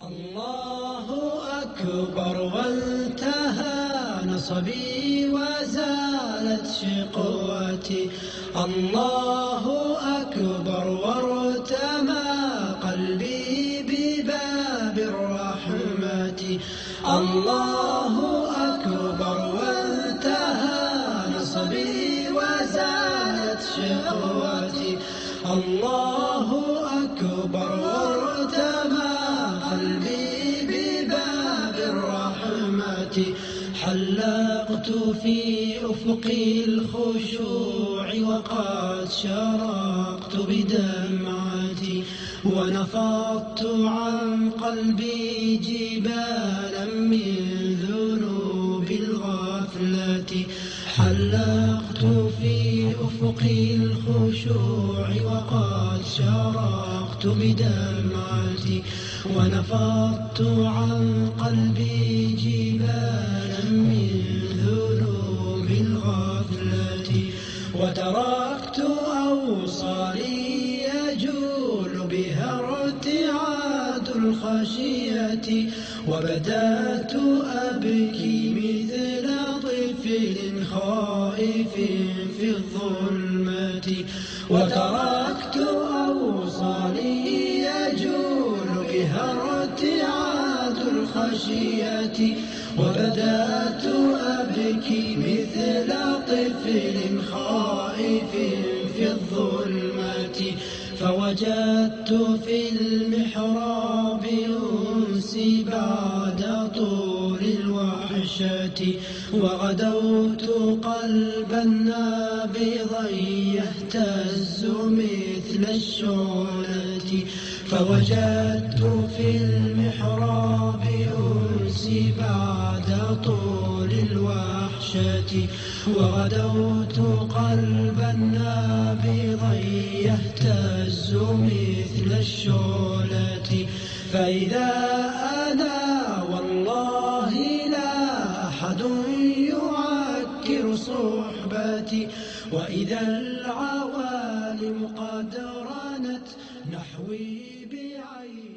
الله أكبر وانتهى نصبي وزالت شقوتي. الله أكبر وارتمى قلبي بباب الرحمة. الله أكبر وانتهى نصبي وزالت شقوتي. الله أكبر وارتمى قلبي بباب الرحمة. حلقت في أفق الخشوع وقد شرقت بدمعتي، ونفضت عن قلبي جبالا من ذنوب الغفلة. حلقت في أفق الخشوع وقد شرقت بدمعتي، ونفضت عن قلبي جبالا من ذنوب الغفلة. وتركت أوصالي يجول بها ارتعاد الخشية، وبدأت أبكي مثل طفل خائف في الظلمة. وتركت أوصالي يجول بها ارتعاد الخشية، وبدأت أبكي مثل طفل خائف في الظلمة. فوجدت في المحراب أنسي بعد طول الوحشة، وغدوت قلبا نابضا يهتز مثل الشعلة. فوجدت في المحراب أنسي بعد طول الوحشة، وغدوت قلبا نابضا يهتز مثل الشعلة. فإذا أنا والله لا أحد يعكر صحبتي، وإذا العوالم قد رنت نحوي بعين